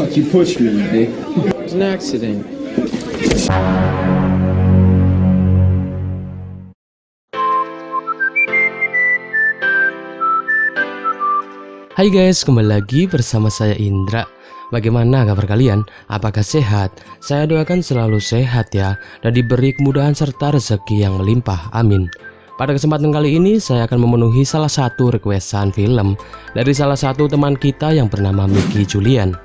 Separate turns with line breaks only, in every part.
You pushed me, Nick.
It was an accident.
Hai guys, kembali lagi bersama saya Indra. Bagaimana kabar kalian? Apakah sehat? Saya doakan selalu sehat ya, dan diberi kemudahan serta rezeki yang melimpah, amin. Pada kesempatan kali ini saya akan memenuhi salah satu requestan film dari salah satu teman kita yang bernama Mickey Julian.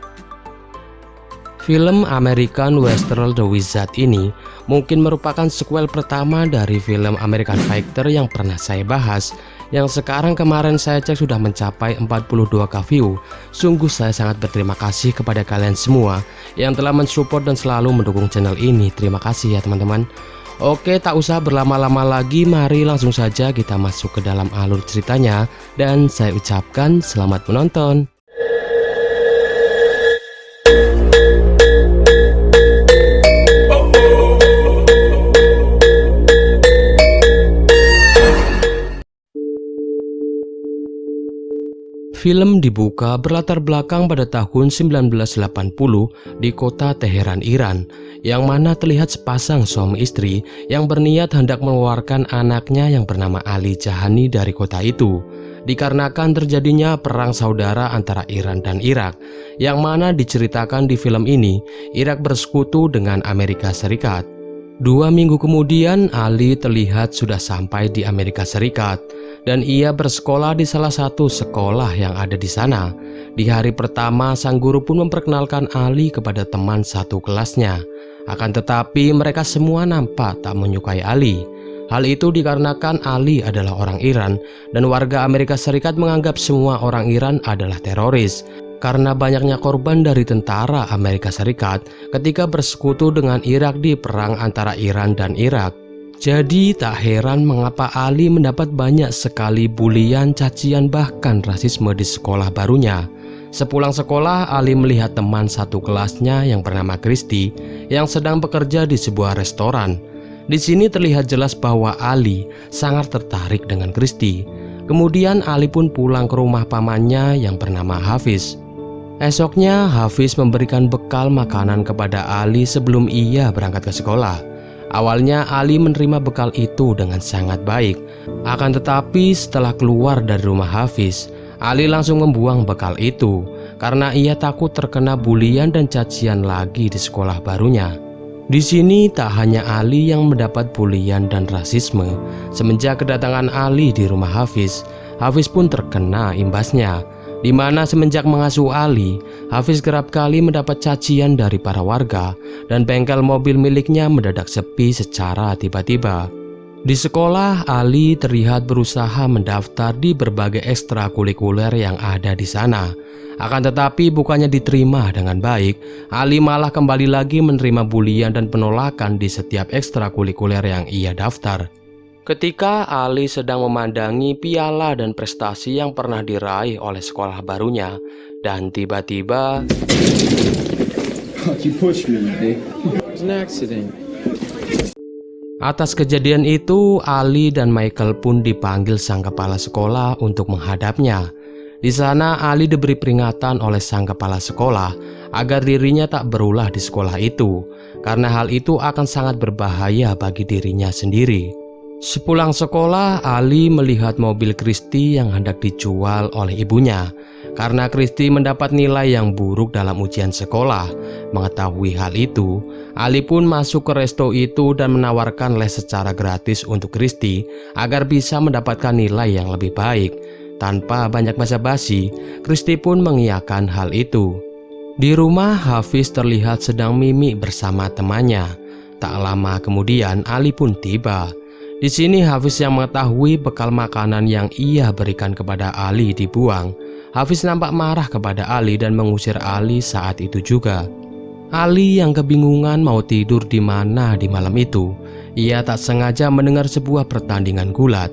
Film American Western The Wizard ini mungkin merupakan sequel pertama dari film American Fighter yang pernah saya bahas, yang sekarang kemarin saya cek sudah mencapai 42k view. Sungguh saya sangat berterima kasih kepada kalian semua yang telah mensupport dan selalu mendukung channel ini. Terima kasih ya teman-teman. Oke, tak usah berlama-lama lagi, mari langsung saja kita masuk ke dalam alur ceritanya, dan saya ucapkan selamat menonton. Film dibuka berlatar belakang pada tahun 1980 di kota Teheran, Iran, yang mana terlihat sepasang suami istri yang berniat hendak mengeluarkan anaknya yang bernama Ali Jahani dari kota itu, dikarenakan terjadinya perang saudara antara Iran dan Irak, yang mana diceritakan di film ini Irak bersekutu dengan Amerika Serikat. 2 minggu kemudian Ali terlihat sudah sampai di Amerika Serikat, dan ia bersekolah di salah satu sekolah yang ada di sana. Di hari pertama, sang guru pun memperkenalkan Ali kepada teman satu kelasnya. Akan tetapi mereka semua nampak tak menyukai Ali. Hal itu dikarenakan Ali adalah orang Iran, dan warga Amerika Serikat menganggap semua orang Iran adalah teroris, karena banyaknya korban dari tentara Amerika Serikat ketika bersekutu dengan Irak di perang antara Iran dan Irak. Jadi tak heran mengapa Ali mendapat banyak sekali bulian, cacian, bahkan rasisme di sekolah barunya. Sepulang sekolah, Ali melihat teman satu kelasnya yang bernama Christy yang sedang bekerja di sebuah restoran. Di sini terlihat jelas bahwa Ali sangat tertarik dengan Christy. Kemudian Ali pun pulang ke rumah pamannya yang bernama Hafiz. Esoknya Hafiz memberikan bekal makanan kepada Ali sebelum ia berangkat ke sekolah. Awalnya Ali menerima bekal itu dengan sangat baik. Akan tetapi setelah keluar dari rumah Hafiz, Ali langsung membuang bekal itu karena ia takut terkena bulian dan cacian lagi di sekolah barunya. Di sini tak hanya Ali yang mendapat bulian dan rasisme. Semenjak kedatangan Ali di rumah Hafiz, Hafiz pun terkena imbasnya, di mana semenjak mengasuh Ali, Hafiz kerap kali mendapat cacian dari para warga, dan bengkel mobil miliknya mendadak sepi secara tiba-tiba. Di sekolah, Ali terlihat berusaha mendaftar di berbagai ekstrakurikuler yang ada di sana. Akan tetapi bukannya diterima dengan baik, Ali malah kembali lagi menerima bulian dan penolakan di setiap ekstrakurikuler yang ia daftar. Ketika Ali sedang memandangi piala dan prestasi yang pernah diraih oleh sekolah barunya, dan tiba-tiba
You pushed me, Nick.
It was an accident.
atas kejadian itu, Ali dan Michael pun dipanggil sang kepala sekolah untuk menghadapnya. Di sana Ali diberi peringatan oleh sang kepala sekolah agar dirinya tak berulah di sekolah itu, karena hal itu akan sangat berbahaya bagi dirinya sendiri. Sepulang sekolah, Ali melihat mobil Christy yang hendak dijual oleh ibunya. Karena Christy mendapat nilai yang buruk dalam ujian sekolah. Mengetahui hal itu, Ali pun masuk ke resto itu dan menawarkan les secara gratis untuk Christy agar bisa mendapatkan nilai yang lebih baik. Tanpa banyak basa-basi, Christy pun mengiyakan hal itu. Di rumah, Hafiz terlihat sedang mimik bersama temannya. Tak lama kemudian, Ali pun tiba. Di sini Hafiz yang mengetahui bekal makanan yang ia berikan kepada Ali dibuang. Hafiz nampak marah kepada Ali dan mengusir Ali saat itu juga. Ali yang kebingungan mau tidur di mana di malam itu. Ia tak sengaja mendengar sebuah pertandingan gulat.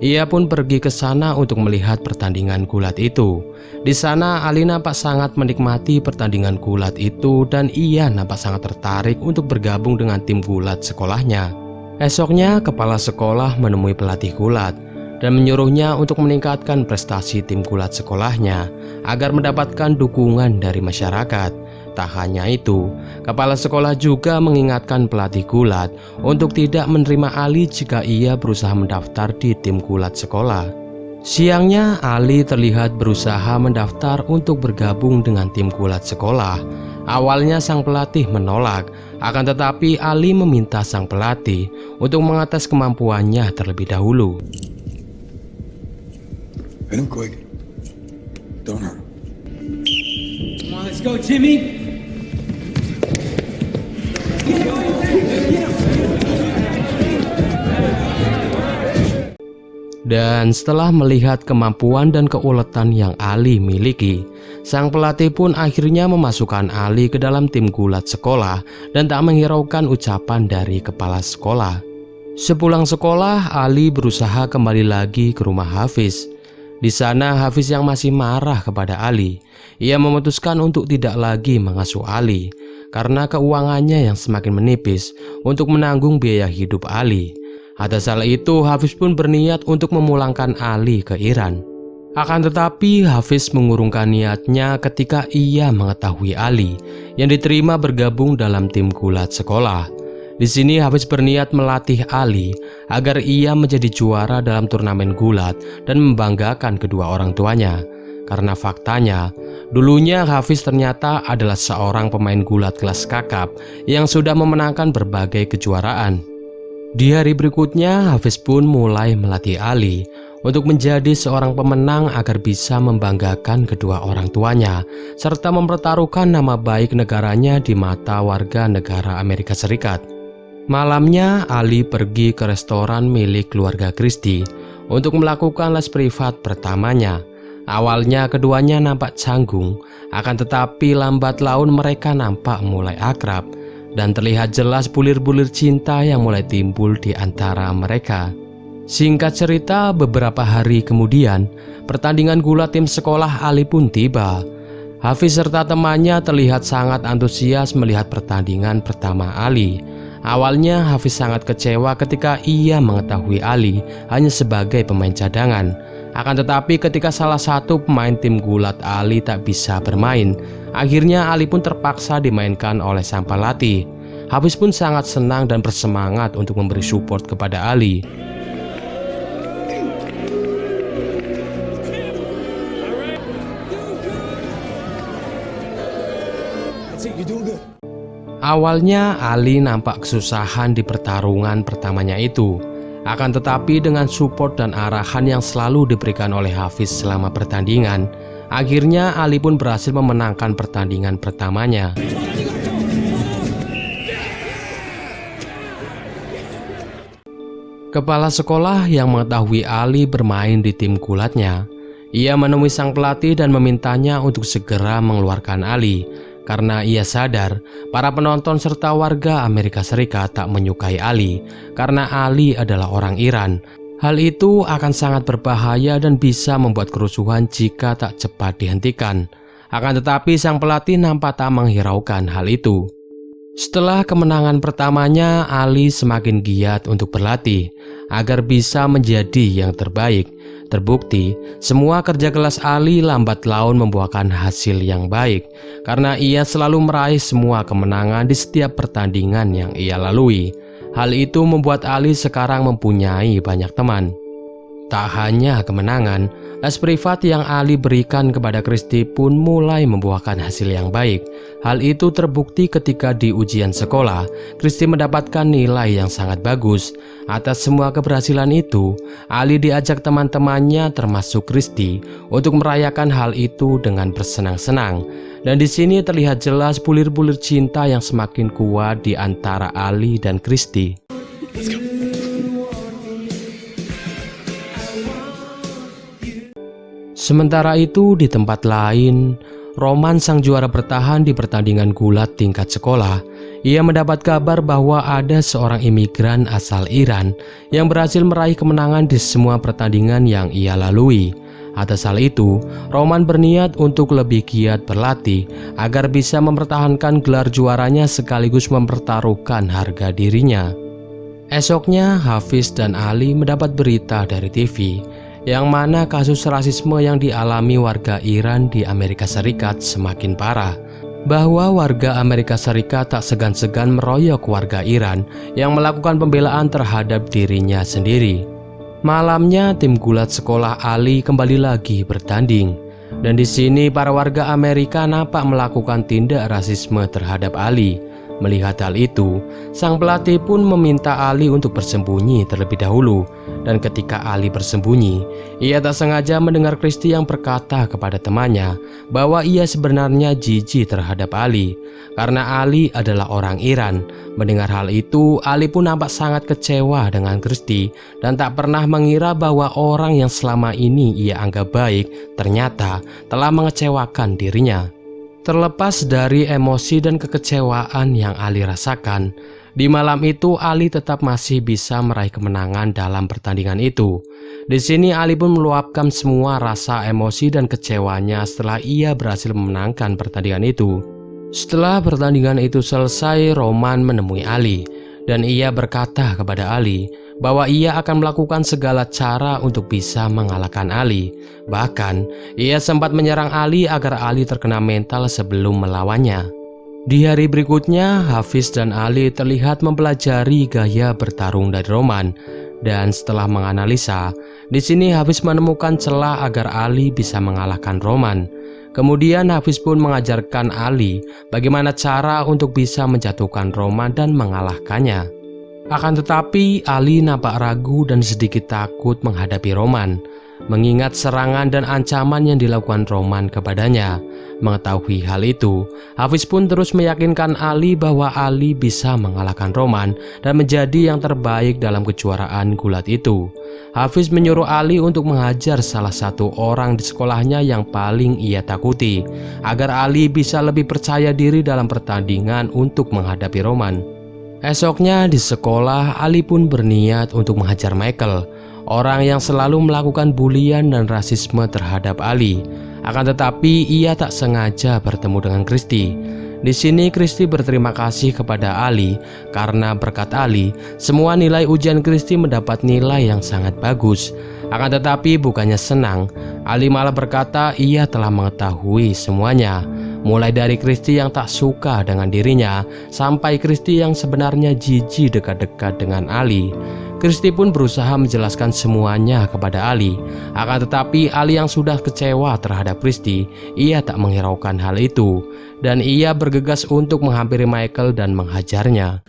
Ia pun pergi ke sana untuk melihat pertandingan gulat itu. Di sana Ali nampak sangat menikmati pertandingan gulat itu, dan ia nampak sangat tertarik untuk bergabung dengan tim gulat sekolahnya. Esoknya, kepala sekolah menemui pelatih gulat dan menyuruhnya untuk meningkatkan prestasi tim gulat sekolahnya agar mendapatkan dukungan dari masyarakat. Tak hanya itu, kepala sekolah juga mengingatkan pelatih gulat untuk tidak menerima Ali jika ia berusaha mendaftar di tim gulat sekolah. Siangnya, Ali terlihat berusaha mendaftar untuk bergabung dengan tim gulat sekolah. Awalnya sang pelatih menolak, akan tetapi Ali meminta sang pelatih untuk mengetes kemampuannya terlebih dahulu.
Hit him quick. Don't hurt him.
Come on, let's go, Jimmy.
Dan setelah melihat kemampuan dan keuletan yang Ali miliki, sang pelatih pun akhirnya memasukkan Ali ke dalam tim gulat sekolah dan tak menghiraukan ucapan dari kepala sekolah. Sepulang sekolah, Ali berusaha kembali lagi ke rumah Hafiz. Di sana Hafiz yang masih marah kepada Ali. Ia memutuskan untuk tidak lagi mengasuh Ali karena keuangannya yang semakin menipis untuk menanggung biaya hidup Ali. Atas hal itu, Hafiz pun berniat untuk memulangkan Ali ke Iran. Akan tetapi, Hafiz mengurungkan niatnya ketika ia mengetahui Ali yang diterima bergabung dalam tim gulat sekolah. Di sini Hafiz berniat melatih Ali agar ia menjadi juara dalam turnamen gulat dan membanggakan kedua orang tuanya. Karena faktanya, dulunya Hafiz ternyata adalah seorang pemain gulat kelas kakap yang sudah memenangkan berbagai kejuaraan. Di hari berikutnya, Hafiz pun mulai melatih Ali untuk menjadi seorang pemenang agar bisa membanggakan kedua orang tuanya serta mempertaruhkan nama baik negaranya di mata warga negara Amerika Serikat. Malamnya, Ali pergi ke restoran milik keluarga Christie untuk melakukan les privat pertamanya. Awalnya keduanya nampak canggung, akan tetapi lambat laun mereka nampak mulai akrab. Dan terlihat jelas bulir-bulir cinta yang mulai timbul di antara mereka. Singkat cerita, beberapa hari kemudian, pertandingan gulat tim sekolah Ali pun tiba. Hafiz serta temannya terlihat sangat antusias melihat pertandingan pertama Ali. Awalnya Hafiz sangat kecewa ketika ia mengetahui Ali hanya sebagai pemain cadangan. Akan tetapi ketika salah satu pemain tim gulat Ali tak bisa bermain, akhirnya Ali pun terpaksa dimainkan oleh sang pelatih. Hafiz pun sangat senang dan bersemangat untuk memberi support kepada Ali. Awalnya Ali nampak kesusahan di pertarungan pertamanya itu. Akan tetapi dengan support dan arahan yang selalu diberikan oleh Hafiz selama pertandingan, akhirnya Ali pun berhasil memenangkan pertandingan pertamanya. Kepala sekolah yang mengetahui Ali bermain di tim gulatnya, ia menemui sang pelatih dan memintanya untuk segera mengeluarkan Ali. Karena ia sadar para penonton serta warga Amerika Serikat tak menyukai Ali karena Ali adalah orang Iran. Hal itu akan sangat berbahaya dan bisa membuat kerusuhan jika tak cepat dihentikan. Akan tetapi sang pelatih nampak tak menghiraukan hal itu. Setelah kemenangan pertamanya, Ali semakin giat untuk berlatih agar bisa menjadi yang terbaik. Terbukti, semua kerja keras Ali lambat laun membuahkan hasil yang baik karena ia selalu meraih semua kemenangan di setiap pertandingan yang ia lalui. Hal itu membuat Ali sekarang mempunyai banyak teman. Tak hanya kemenangan, les privat yang Ali berikan kepada Christie pun mulai membuahkan hasil yang baik. Hal itu terbukti ketika di ujian sekolah, Christie mendapatkan nilai yang sangat bagus. Atas semua keberhasilan itu, Ali diajak teman-temannya termasuk Christie untuk merayakan hal itu dengan bersenang-senang. Dan di sini terlihat jelas bulir-bulir cinta yang semakin kuat di antara Ali dan Christie. Sementara itu di tempat lain, Roman sang juara bertahan di pertandingan gulat tingkat sekolah. Ia mendapat kabar bahwa ada seorang imigran asal Iran yang berhasil meraih kemenangan di semua pertandingan yang ia lalui. Atas hal itu, Roman berniat untuk lebih giat berlatih agar bisa mempertahankan gelar juaranya sekaligus mempertaruhkan harga dirinya. Esoknya, Hafiz dan Ali mendapat berita dari TV yang mana kasus rasisme yang dialami warga Iran di Amerika Serikat semakin parah. bahwa warga Amerika Serikat tak segan-segan meroyok warga Iran yang melakukan pembelaan terhadap dirinya sendiri. Malamnya tim gulat sekolah Ali kembali lagi bertanding, dan di sini para warga Amerika nampak melakukan tindak rasisme terhadap Ali. Melihat hal itu, sang pelatih pun meminta Ali untuk bersembunyi terlebih dahulu. Dan ketika Ali bersembunyi, ia tak sengaja mendengar Christy yang berkata kepada temannya bahwa ia sebenarnya jijik terhadap Ali karena Ali adalah orang Iran. Mendengar hal itu, Ali pun nampak sangat kecewa dengan Christy dan tak pernah mengira bahwa orang yang selama ini ia anggap baik ternyata telah mengecewakan dirinya. Terlepas dari emosi dan kekecewaan yang Ali rasakan, di malam itu Ali tetap masih bisa meraih kemenangan dalam pertandingan itu. Di sini Ali pun meluapkan semua rasa emosi dan kecewanya setelah ia berhasil memenangkan pertandingan itu. Setelah pertandingan itu selesai, Roman menemui Ali dan ia berkata kepada Ali bahwa ia akan melakukan segala cara untuk bisa mengalahkan Ali. Bahkan, ia sempat menyerang Ali agar Ali terkena mental sebelum melawannya. Di hari berikutnya, Hafiz dan Ali terlihat mempelajari gaya bertarung dari Roman. Dan setelah menganalisa, di sini Hafiz menemukan celah agar Ali bisa mengalahkan Roman. Kemudian Hafiz pun mengajarkan Ali bagaimana cara untuk bisa menjatuhkan Roman dan mengalahkannya. Akan tetapi Ali nampak ragu dan sedikit takut menghadapi Roman, mengingat serangan dan ancaman yang dilakukan Roman kepadanya. Mengetahui hal itu, Hafiz pun terus meyakinkan Ali bahwa Ali bisa mengalahkan Roman dan menjadi yang terbaik dalam kejuaraan gulat itu. Hafiz menyuruh Ali untuk menghajar salah satu orang di sekolahnya yang paling ia takuti, agar Ali bisa lebih percaya diri dalam pertandingan untuk menghadapi Roman. Esoknya di sekolah, Ali pun berniat untuk menghajar Michael, orang yang selalu melakukan bulian dan rasisme terhadap Ali. Akan tetapi ia tak sengaja bertemu dengan Christy. Di sini Christy berterima kasih kepada Ali karena berkat Ali, semua nilai ujian Christy mendapat nilai yang sangat bagus. Akan tetapi bukannya senang, Ali malah berkata ia telah mengetahui semuanya. Mulai dari Christy yang tak suka dengan dirinya, sampai Christy yang sebenarnya jijik dekat-dekat dengan Ali. Christy pun berusaha menjelaskan semuanya kepada Ali. Akan tetapi Ali yang sudah kecewa terhadap Christy, ia tak menghiraukan hal itu. Dan ia bergegas untuk menghampiri Michael dan menghajarnya.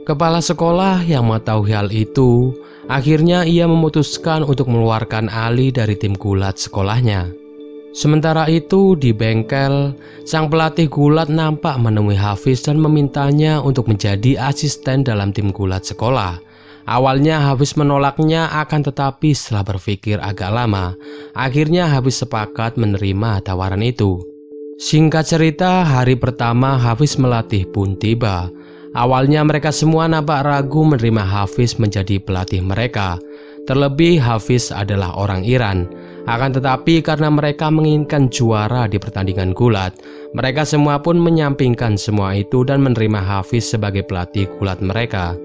Kepala sekolah yang mengetahui hal itu, akhirnya ia memutuskan untuk mengeluarkan Ali dari tim gulat sekolahnya. Sementara itu di bengkel, sang pelatih gulat nampak menemui Hafiz dan memintanya untuk menjadi asisten dalam tim gulat sekolah. Awalnya Hafiz menolaknya, akan tetapi setelah berpikir agak lama, akhirnya Hafiz sepakat menerima tawaran itu. Singkat cerita, hari pertama Hafiz melatih pun tiba. Awalnya mereka semua nampak ragu menerima Hafiz menjadi pelatih mereka. Terlebih Hafiz adalah orang Iran. Akan tetapi karena mereka menginginkan juara di pertandingan gulat, mereka semua pun menyampingkan semua itu dan menerima Hafiz sebagai pelatih gulat mereka.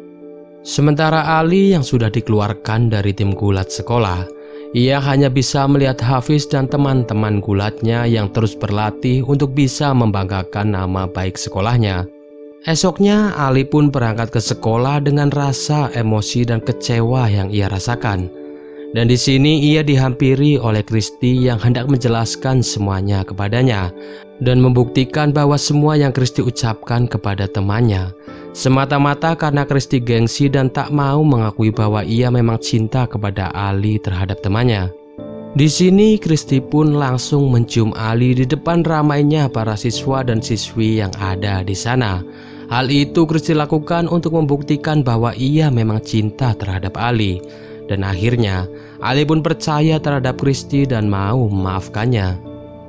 Sementara Ali yang sudah dikeluarkan dari tim gulat sekolah, ia hanya bisa melihat Hafiz dan teman-teman gulatnya yang terus berlatih untuk bisa membanggakan nama baik sekolahnya. Esoknya Ali pun berangkat ke sekolah dengan rasa emosi dan kecewa yang ia rasakan. Dan di sini ia dihampiri oleh Christy yang hendak menjelaskan semuanya kepadanya dan membuktikan bahwa semua yang Christy ucapkan kepada temannya semata-mata karena Christy gengsi dan tak mau mengakui bahwa ia memang cinta kepada Ali terhadap temannya. Di sini Christy pun langsung mencium Ali di depan ramainya para siswa dan siswi yang ada di sana. Hal itu Christy lakukan untuk membuktikan bahwa ia memang cinta terhadap Ali. Dan akhirnya Ali pun percaya terhadap Christy dan mau memaafkannya.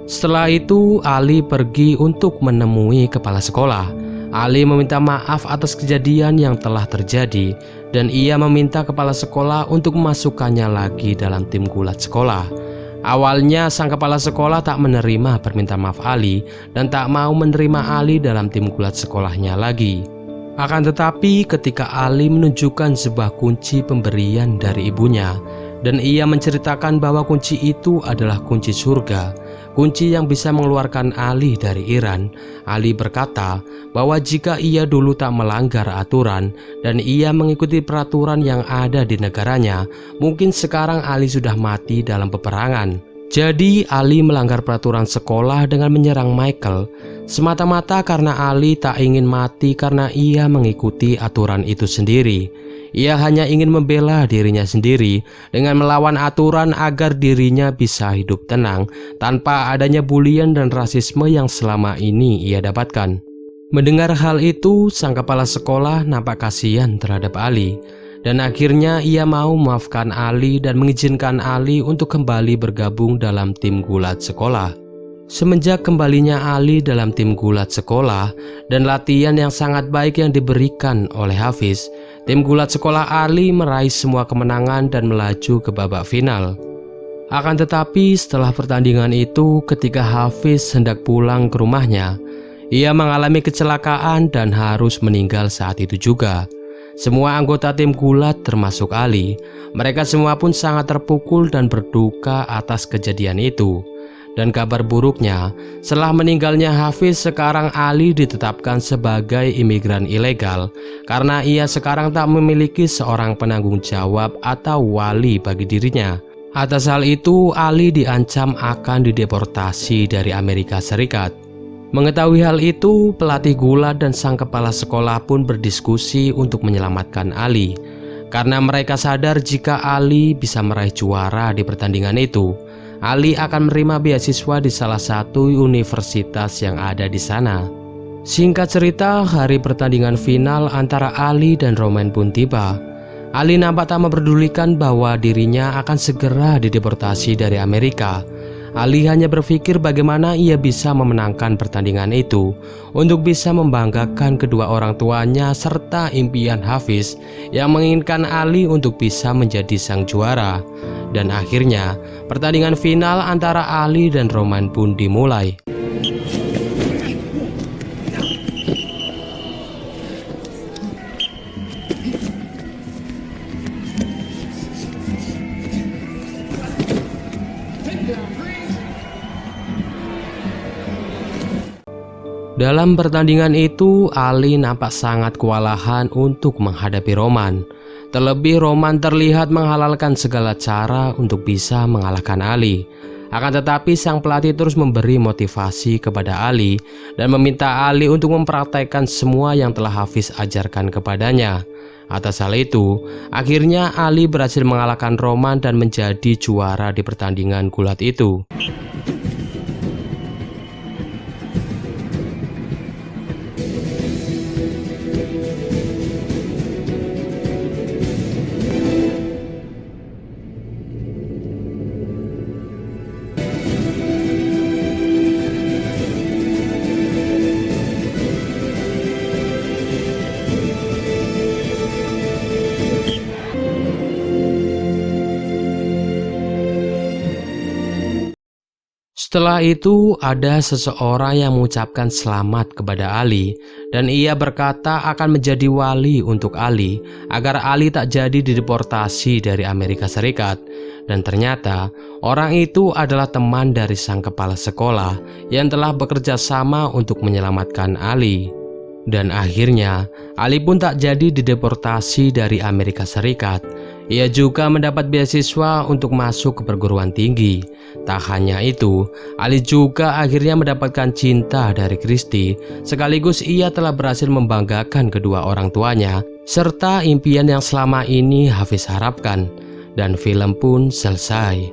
Setelah itu Ali pergi untuk menemui kepala sekolah. Ali meminta maaf atas kejadian yang telah terjadi dan ia meminta kepala sekolah untuk memasukkannya lagi dalam tim gulat sekolah. Awalnya sang kepala sekolah tak menerima permintaan maaf Ali dan tak mau menerima Ali dalam tim gulat sekolahnya lagi. Akan tetapi ketika Ali menunjukkan sebuah kunci pemberian dari ibunya, dan ia menceritakan bahwa kunci itu adalah kunci surga, kunci yang bisa mengeluarkan Ali dari Iran. Ali berkata bahwa jika ia dulu tak melanggar aturan dan ia mengikuti peraturan yang ada di negaranya, mungkin sekarang Ali sudah mati dalam peperangan. Jadi Ali melanggar peraturan sekolah dengan menyerang Michael semata-mata karena Ali tak ingin mati karena ia mengikuti aturan itu sendiri. Ia hanya ingin membela dirinya sendiri dengan melawan aturan agar dirinya bisa hidup tenang tanpa adanya bulian dan rasisme yang selama ini ia dapatkan. Mendengar hal itu, sang kepala sekolah nampak kasihan terhadap Ali, dan akhirnya ia mau memaafkan Ali dan mengizinkan Ali untuk kembali bergabung dalam tim gulat sekolah. Semenjak kembalinya Ali dalam tim gulat sekolah dan latihan yang sangat baik yang diberikan oleh Hafiz, tim gulat sekolah Ali meraih semua kemenangan dan melaju ke babak final. Akan tetapi setelah pertandingan itu, ketika Hafiz hendak pulang ke rumahnya, ia mengalami kecelakaan dan harus meninggal saat itu juga. Semua anggota tim gulat termasuk Ali, mereka semua pun sangat terpukul dan berduka atas kejadian itu. Dan kabar buruknya, setelah meninggalnya Hafiz, sekarang Ali ditetapkan sebagai imigran ilegal karena ia sekarang tak memiliki seorang penanggung jawab atau wali bagi dirinya. Atas hal itu, Ali diancam akan dideportasi dari Amerika Serikat. Mengetahui hal itu, pelatih gulat dan sang kepala sekolah pun berdiskusi untuk menyelamatkan Ali, karena mereka sadar jika Ali bisa meraih juara di pertandingan itu, Ali akan menerima beasiswa di salah satu universitas yang ada di sana. Singkat cerita, hari pertandingan final antara Ali dan Roman pun tiba. Ali nampak tak memperdulikan bahwa dirinya akan segera dideportasi dari Amerika. Ali hanya berpikir bagaimana ia bisa memenangkan pertandingan itu untuk bisa membanggakan kedua orang tuanya serta impian Hafiz yang menginginkan Ali untuk bisa menjadi sang juara. Dan akhirnya pertandingan final antara Ali dan Roman pun dimulai. Dalam pertandingan itu, Ali nampak sangat kewalahan untuk menghadapi Roman. Terlebih Roman terlihat menghalalkan segala cara untuk bisa mengalahkan Ali. Akan tetapi sang pelatih terus memberi motivasi kepada Ali dan meminta Ali untuk mempraktekkan semua yang telah Hafiz ajarkan kepadanya. Atas hal itu, akhirnya Ali berhasil mengalahkan Roman dan menjadi juara di pertandingan gulat itu. Setelah itu ada seseorang yang mengucapkan selamat kepada Ali dan ia berkata akan menjadi wali untuk Ali agar Ali tak jadi dideportasi dari Amerika Serikat. Dan ternyata orang itu adalah teman dari sang kepala sekolah yang telah bekerja sama untuk menyelamatkan Ali. Dan akhirnya Ali pun tak jadi dideportasi dari Amerika Serikat. Ia juga mendapat beasiswa untuk masuk ke perguruan tinggi. Tak hanya itu, Ali juga akhirnya mendapatkan cinta dari Christy, sekaligus ia telah berhasil membanggakan kedua orang tuanya, serta impian yang selama ini Hafiz harapkan. Dan film pun selesai.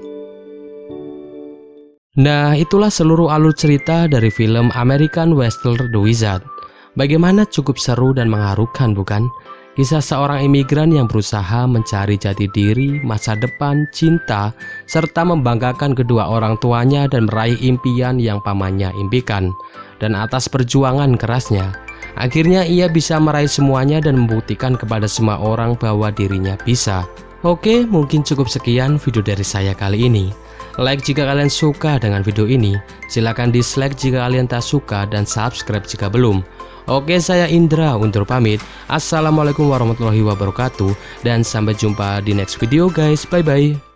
Nah, itulah seluruh alur cerita dari film American Wrestler The Wizard. Bagaimana, cukup seru dan mengharukan bukan? Kisah seorang imigran yang berusaha mencari jati diri, masa depan, cinta, serta membanggakan kedua orang tuanya dan meraih impian yang pamannya impikan. Dan atas perjuangan kerasnya, akhirnya ia bisa meraih semuanya dan membuktikan kepada semua orang bahwa dirinya bisa. Oke, mungkin cukup sekian video dari saya kali ini. Like jika kalian suka dengan video ini, silahkan dislike jika kalian tak suka, dan subscribe jika belum. Oke, saya Indra undur pamit. Assalamualaikum warahmatullahi wabarakatuh, dan sampai jumpa di next video guys. Bye bye.